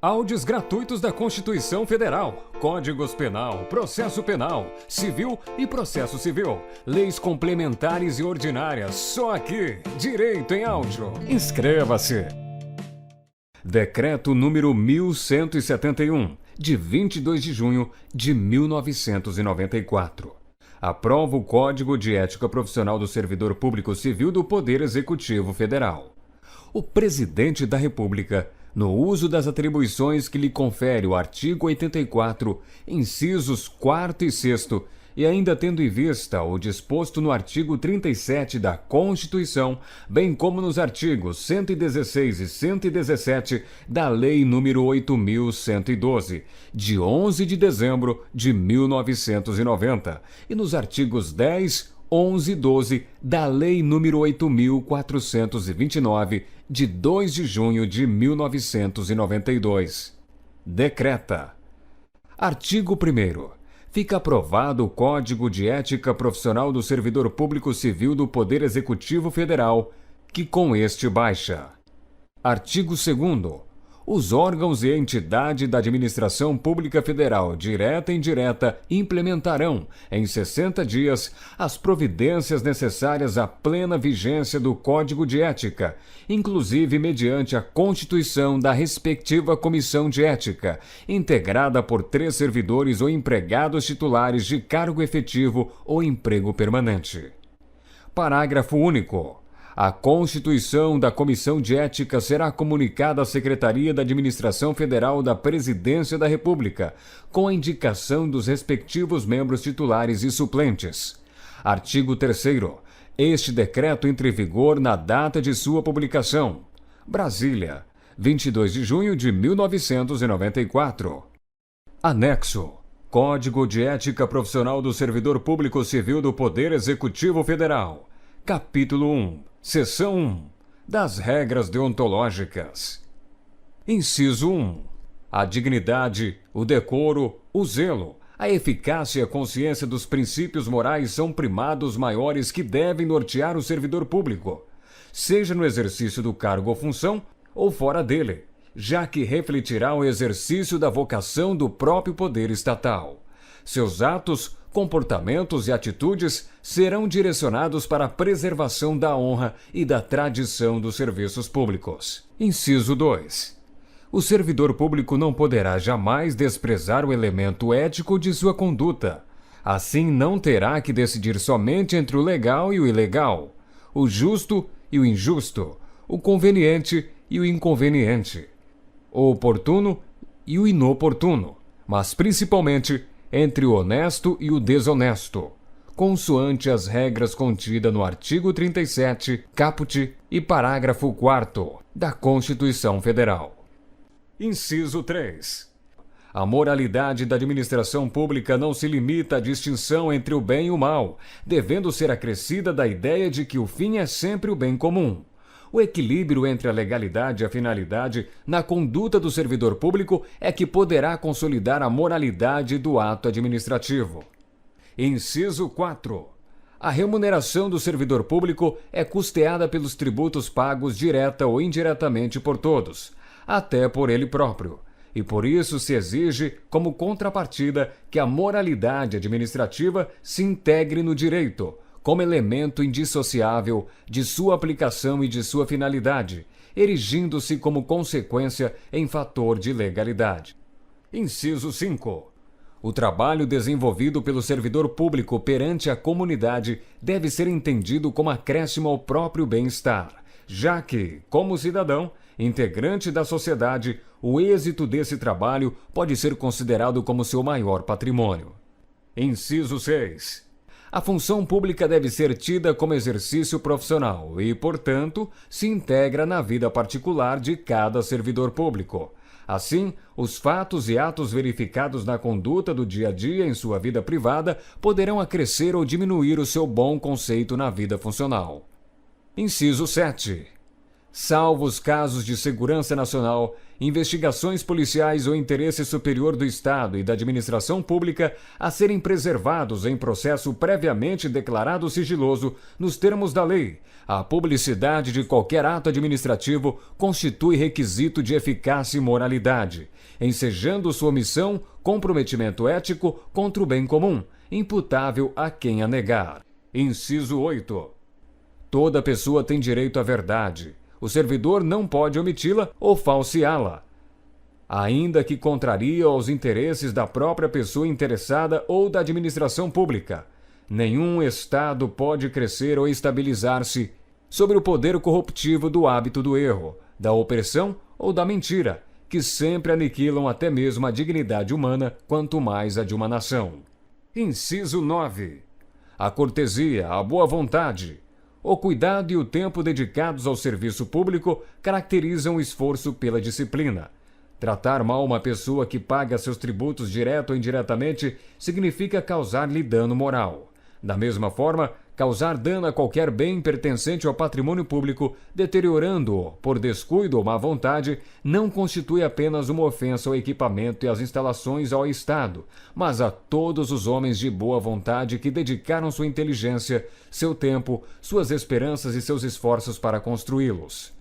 Áudios gratuitos da Constituição Federal, Códigos Penal, Processo Penal, Civil e Processo Civil, Leis Complementares e Ordinárias, só aqui, Direito em Áudio. Inscreva-se! Decreto número 1171, de 22 de junho de 1994. Aprova o Código de Ética Profissional do Servidor Público Civil do Poder Executivo Federal. O Presidente da República, no uso das atribuições que lhe confere o artigo 84, incisos 4º e 6º, e ainda tendo em vista o disposto no artigo 37 da Constituição, bem como nos artigos 116 e 117 da Lei nº 8.112, de 11 de dezembro de 1990, e nos artigos 10, 11 e 12 da Lei nº 8.429, de 2 de junho de 1992. Decreta. Artigo 1º. Fica aprovado o Código de Ética Profissional do Servidor Público Civil do Poder Executivo Federal, que com este baixa. Artigo 2º. Os órgãos e entidade da Administração Pública Federal, direta e indireta, implementarão, em 60 dias, as providências necessárias à plena vigência do Código de Ética, inclusive mediante a constituição da respectiva Comissão de Ética, integrada por 3 servidores ou empregados titulares de cargo efetivo ou emprego permanente. Parágrafo único. A constituição da Comissão de Ética será comunicada à Secretaria da Administração Federal da Presidência da República, com a indicação dos respectivos membros titulares e suplentes. Artigo 3º. Este decreto entra em vigor na data de sua publicação. Brasília, 22 de junho de 1994. Anexo. Código de Ética Profissional do Servidor Público Civil do Poder Executivo Federal. Capítulo 1. Seção 1. Das regras deontológicas. Inciso 1. A dignidade, o decoro, o zelo, a eficácia e a consciência dos princípios morais são primados maiores que devem nortear o servidor público, seja no exercício do cargo ou função ou fora dele, já que refletirá o exercício da vocação do próprio poder estatal. Seus atos, comportamentos e atitudes serão direcionados para a preservação da honra e da tradição dos serviços públicos. Inciso 2. O servidor público não poderá jamais desprezar o elemento ético de sua conduta. Assim, não terá que decidir somente entre o legal e o ilegal, o justo e o injusto, o conveniente e o inconveniente, o oportuno e o inoportuno, mas principalmente entre o honesto e o desonesto, consoante as regras contidas no artigo 37, caput e parágrafo 4º da Constituição Federal. Inciso 3. A moralidade da administração pública não se limita à distinção entre o bem e o mal, devendo ser acrescida da ideia de que o fim é sempre o bem comum. O equilíbrio entre a legalidade e a finalidade na conduta do servidor público é que poderá consolidar a moralidade do ato administrativo. Inciso 4. A remuneração do servidor público é custeada pelos tributos pagos direta ou indiretamente por todos, até por ele próprio, e por isso se exige, como contrapartida, que a moralidade administrativa se integre no direito, como elemento indissociável de sua aplicação e de sua finalidade, erigindo-se como consequência em fator de legalidade. Inciso 5. O trabalho desenvolvido pelo servidor público perante a comunidade deve ser entendido como acréscimo ao próprio bem-estar, já que, como cidadão, integrante da sociedade, o êxito desse trabalho pode ser considerado como seu maior patrimônio. Inciso 6. A função pública deve ser tida como exercício profissional e, portanto, se integra na vida particular de cada servidor público. Assim, os fatos e atos verificados na conduta do dia a dia em sua vida privada poderão acrescer ou diminuir o seu bom conceito na vida funcional. Inciso 7. salvo os casos de segurança nacional, investigações policiais ou interesse superior do Estado e da administração pública a serem preservados em processo previamente declarado sigiloso nos termos da lei, a publicidade de qualquer ato administrativo constitui requisito de eficácia e moralidade, ensejando sua omissão comprometimento ético contra o bem comum, imputável a quem a negar. Inciso 8. Toda pessoa tem direito à verdade. O servidor não pode omiti-la ou falseá-la, ainda que contraria aos interesses da própria pessoa interessada ou da administração pública. Nenhum Estado pode crescer ou estabilizar-se sobre o poder corruptivo do hábito do erro, da opressão ou da mentira, que sempre aniquilam até mesmo a dignidade humana, quanto mais a de uma nação. Inciso 9. A cortesia, a boa vontade, o cuidado e o tempo dedicados ao serviço público caracterizam o esforço pela disciplina. Tratar mal uma pessoa que paga seus tributos direto ou indiretamente significa causar-lhe dano moral. Da mesma forma, causar dano a qualquer bem pertencente ao patrimônio público, deteriorando-o por descuido ou má vontade, não constitui apenas uma ofensa ao equipamento e às instalações ao Estado, mas a todos os homens de boa vontade que dedicaram sua inteligência, seu tempo, suas esperanças e seus esforços para construí-los.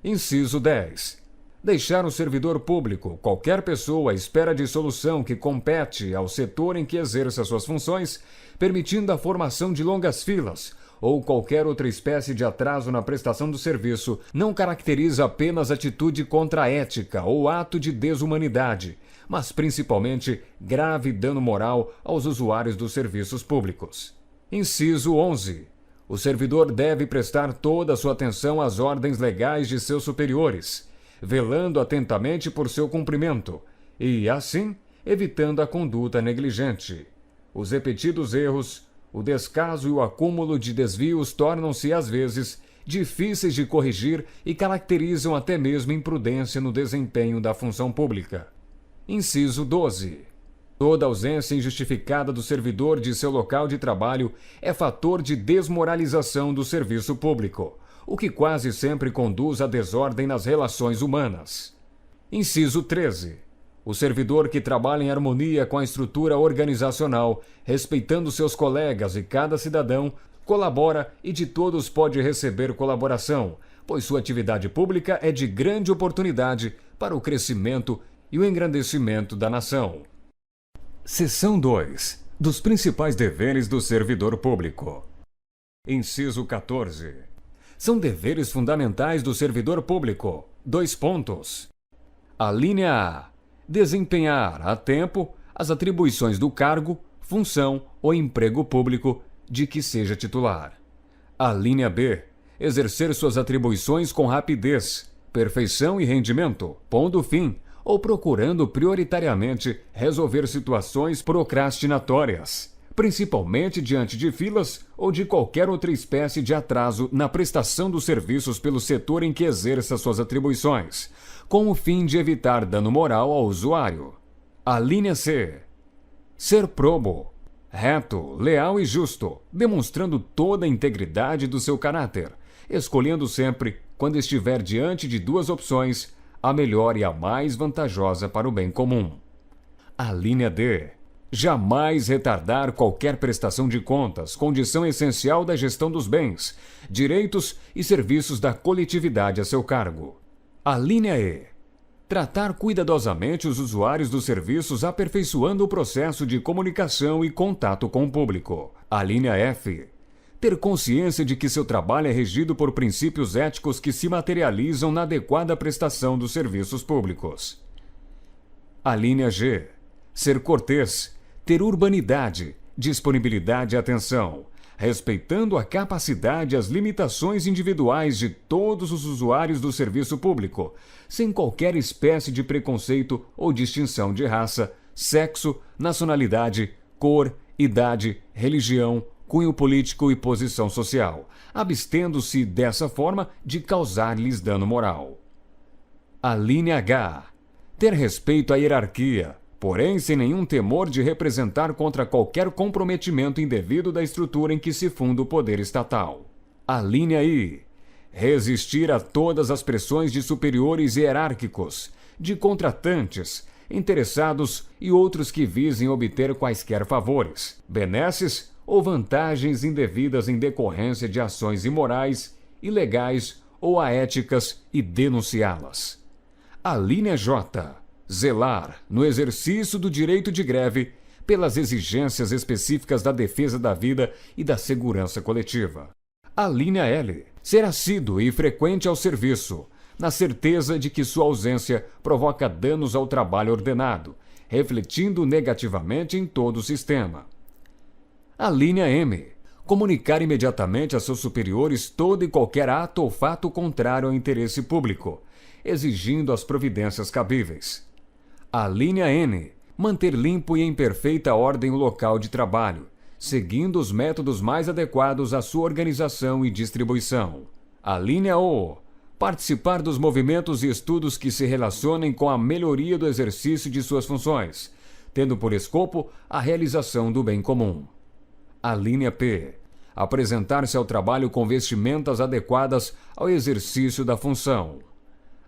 Inciso 10. Deixar o servidor público, qualquer pessoa, à espera de solução que compete ao setor em que exerça suas funções, permitindo a formação de longas filas ou qualquer outra espécie de atraso na prestação do serviço, não caracteriza apenas atitude contra a ética ou ato de desumanidade, mas principalmente grave dano moral aos usuários dos serviços públicos. Inciso 11. O servidor deve prestar toda a sua atenção às ordens legais de seus superiores, velando atentamente por seu cumprimento e, assim, evitando a conduta negligente. Os repetidos erros, o descaso e o acúmulo de desvios tornam-se, às vezes, difíceis de corrigir e caracterizam até mesmo imprudência no desempenho da função pública. Inciso 12. Toda ausência injustificada do servidor de seu local de trabalho é fator de desmoralização do serviço público, o que quase sempre conduz à desordem nas relações humanas. Inciso 13. O servidor que trabalha em harmonia com a estrutura organizacional, respeitando seus colegas e cada cidadão, colabora e de todos pode receber colaboração, pois sua atividade pública é de grande oportunidade para o crescimento e o engrandecimento da nação. Seção 2. Dos principais deveres do servidor público. Inciso 14. São deveres fundamentais do servidor público. 2 pontos. A linha A. Desempenhar a tempo as atribuições do cargo, função ou emprego público de que seja titular. A linha B. Exercer suas atribuições com rapidez, perfeição e rendimento, pondo fim ou procurando prioritariamente resolver situações procrastinatórias, principalmente diante de filas ou de qualquer outra espécie de atraso na prestação dos serviços pelo setor em que exerça suas atribuições, com o fim de evitar dano moral ao usuário. A linha C. Ser probo, reto, leal e justo, demonstrando toda a integridade do seu caráter, escolhendo sempre, quando estiver diante de 2 opções, a melhor e a mais vantajosa para o bem comum. A linha D. Jamais retardar qualquer prestação de contas, condição essencial da gestão dos bens, direitos e serviços da coletividade a seu cargo. A linha E. Tratar cuidadosamente os usuários dos serviços, aperfeiçoando o processo de comunicação e contato com o público. A linha F. Ter consciência de que seu trabalho é regido por princípios éticos que se materializam na adequada prestação dos serviços públicos. A linha G. Ser cortês, ter urbanidade, disponibilidade e atenção, respeitando a capacidade e as limitações individuais de todos os usuários do serviço público, sem qualquer espécie de preconceito ou distinção de raça, sexo, nacionalidade, cor, idade, religião, cunho político e posição social, abstendo-se dessa forma de causar-lhes dano moral. A linha H. Ter respeito à hierarquia, porém sem nenhum temor de representar contra qualquer comprometimento indevido da estrutura em que se funda o poder estatal. A linha I. resistir a todas as pressões de superiores hierárquicos, de contratantes, interessados e outros que visem obter quaisquer favores, benesses ou vantagens indevidas em decorrência de ações imorais, ilegais ou aéticas e denunciá-las. A linha J. Zelar, no exercício do direito de greve, pelas exigências específicas da defesa da vida e da segurança coletiva. A linha L. Ser assíduo e frequente ao serviço, na certeza de que sua ausência provoca danos ao trabalho ordenado, refletindo negativamente em todo o sistema. A linha M. Comunicar imediatamente a seus superiores todo e qualquer ato ou fato contrário ao interesse público, exigindo as providências cabíveis. A linha N. Manter limpo e em perfeita ordem o local de trabalho, seguindo os métodos mais adequados à sua organização e distribuição. A linha O. Participar dos movimentos e estudos que se relacionem com a melhoria do exercício de suas funções, tendo por escopo a realização do bem comum. A linha P. Apresentar-se ao trabalho com vestimentas adequadas ao exercício da função.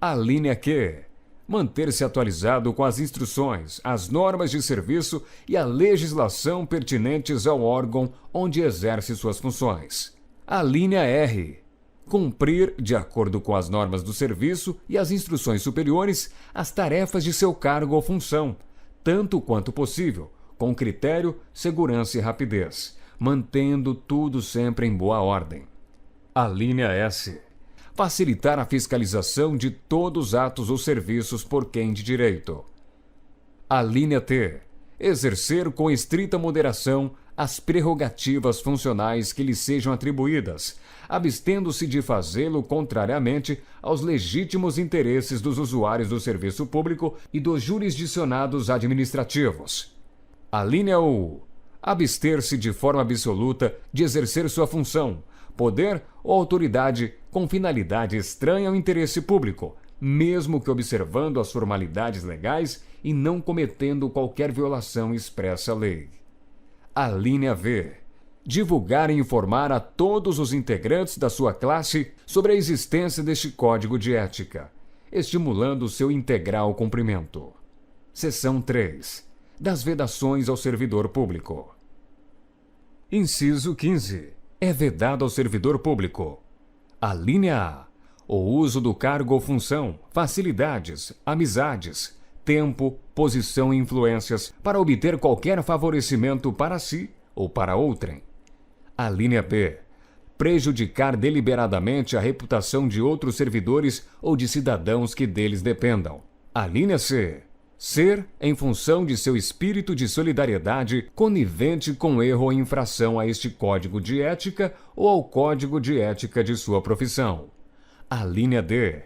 A linha Q. Manter-se atualizado com as instruções, as normas de serviço e a legislação pertinentes ao órgão onde exerce suas funções. A linha R. Cumprir, de acordo com as normas do serviço e as instruções superiores, as tarefas de seu cargo ou função, tanto quanto possível, com critério, segurança e rapidez, mantendo tudo sempre em boa ordem. A linha S. Facilitar a fiscalização de todos os atos ou serviços por quem de direito. A linha T. Exercer com estrita moderação as prerrogativas funcionais que lhe sejam atribuídas, abstendo-se de fazê-lo contrariamente aos legítimos interesses dos usuários do serviço público e dos jurisdicionados administrativos. A linha U. Abster-se de forma absoluta de exercer sua função, poder ou autoridade com finalidade estranha ao interesse público, mesmo que observando as formalidades legais e não cometendo qualquer violação expressa à lei. A linha V. Divulgar e informar a todos os integrantes da sua classe sobre a existência deste código de ética, estimulando seu integral cumprimento. Seção 3. Das vedações ao servidor público. Inciso 15. É vedado ao servidor público. A linha A. O uso do cargo ou função, facilidades, amizades, tempo, posição e influências para obter qualquer favorecimento para si ou para outrem. A linha B. Prejudicar deliberadamente a reputação de outros servidores ou de cidadãos que deles dependam. A linha C. Ser, em função de seu espírito de solidariedade, conivente com erro ou infração a este código de ética ou ao código de ética de sua profissão. A linha D.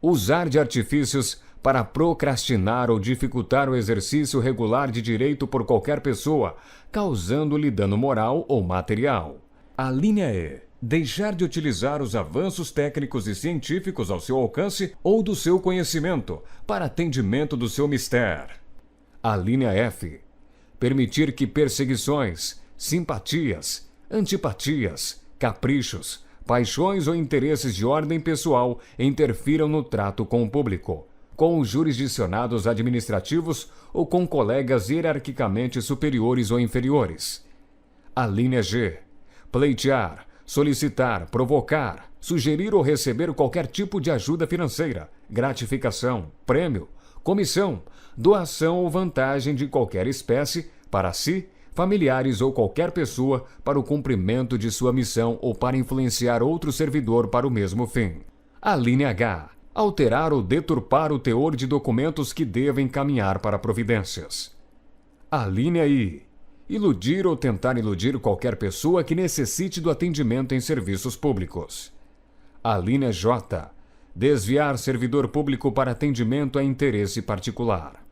Usar de artifícios para procrastinar ou dificultar o exercício regular de direito por qualquer pessoa, causando-lhe dano moral ou material. A linha E. Deixar de utilizar os avanços técnicos e científicos ao seu alcance ou do seu conhecimento para atendimento do seu mistério. A linha F. Permitir que perseguições, simpatias, antipatias, caprichos, paixões ou interesses de ordem pessoal interfiram no trato com o público, com os jurisdicionados administrativos ou com colegas hierarquicamente superiores ou inferiores. A linha G. Pleitear, solicitar, provocar, sugerir ou receber qualquer tipo de ajuda financeira, gratificação, prêmio, comissão, doação ou vantagem de qualquer espécie para si, familiares ou qualquer pessoa para o cumprimento de sua missão ou para influenciar outro servidor para o mesmo fim. A linha H. Alterar ou deturpar o teor de documentos que devem encaminhar para providências. A linha I. Iludir ou tentar iludir qualquer pessoa que necessite do atendimento em serviços públicos. A linha J. Desviar servidor público para atendimento a interesse particular.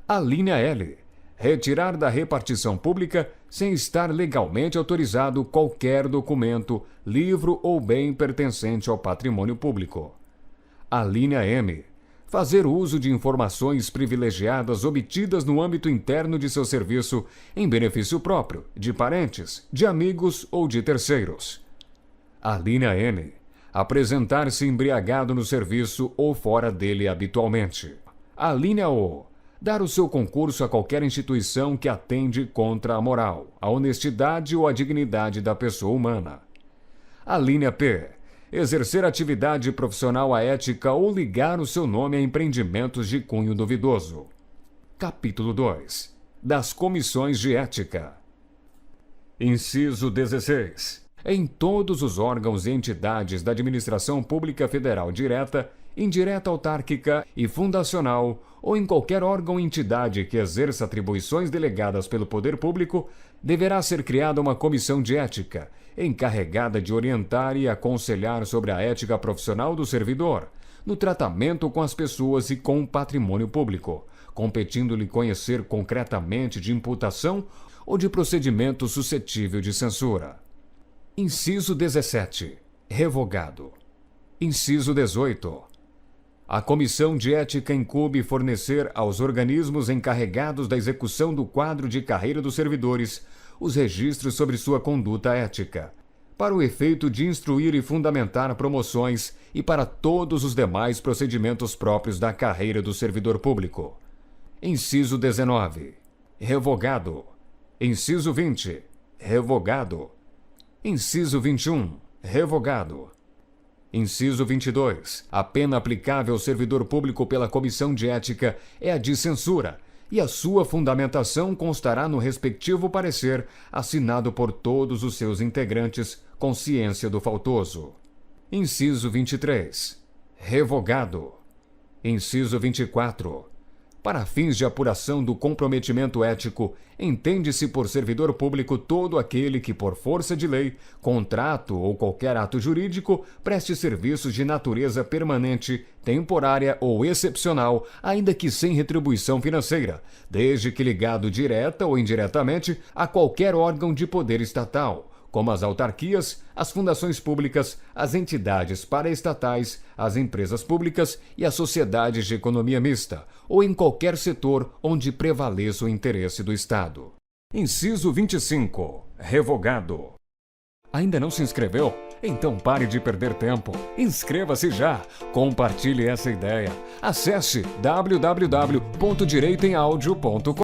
A linha L. Retirar da repartição pública, sem estar legalmente autorizado, qualquer documento, livro ou bem pertencente ao patrimônio público. A linha M. Fazer uso de informações privilegiadas obtidas no âmbito interno de seu serviço em benefício próprio, de parentes, de amigos ou de terceiros. A linha N. apresentar-se embriagado no serviço ou fora dele habitualmente. A linha O. Dar o seu concurso a qualquer instituição que atende contra a moral, a honestidade ou a dignidade da pessoa humana. A linha P. Exercer atividade profissional aética ou ligar o seu nome a empreendimentos de cunho duvidoso. Capítulo 2. Das comissões de ética. Inciso 16. Em todos os órgãos e entidades da administração pública federal direta, indireta, autárquica e fundacional, ou em qualquer órgão ou entidade que exerça atribuições delegadas pelo poder público, deverá ser criada uma comissão de ética, encarregada de orientar e aconselhar sobre a ética profissional do servidor, no tratamento com as pessoas e com o patrimônio público, competindo-lhe conhecer concretamente de imputação ou de procedimento suscetível de censura. Inciso 17. Revogado. Inciso 18. A Comissão de Ética incumbe fornecer aos organismos encarregados da execução do quadro de carreira dos servidores os registros sobre sua conduta ética, para o efeito de instruir e fundamentar promoções e para todos os demais procedimentos próprios da carreira do servidor público. Inciso 19. Revogado. Inciso 20. Revogado. Inciso 21. Revogado. Inciso 22. A pena aplicável ao servidor público pela Comissão de Ética é a de censura, e a sua fundamentação constará no respectivo parecer, assinado por todos os seus integrantes, com ciência do faltoso. Inciso 23. Revogado. Inciso 24. Para fins de apuração do comprometimento ético, entende-se por servidor público todo aquele que, por força de lei, contrato ou qualquer ato jurídico, preste serviços de natureza permanente, temporária ou excepcional, ainda que sem retribuição financeira, desde que ligado direta ou indiretamente a qualquer órgão de poder estatal, como as autarquias, as fundações públicas, as entidades paraestatais, as empresas públicas e as sociedades de economia mista, ou em qualquer setor onde prevaleça o interesse do Estado. Inciso 25. Revogado. Ainda não se inscreveu? Então pare de perder tempo. Inscreva-se já. Compartilhe essa ideia. Acesse www.direitoemaudio.com.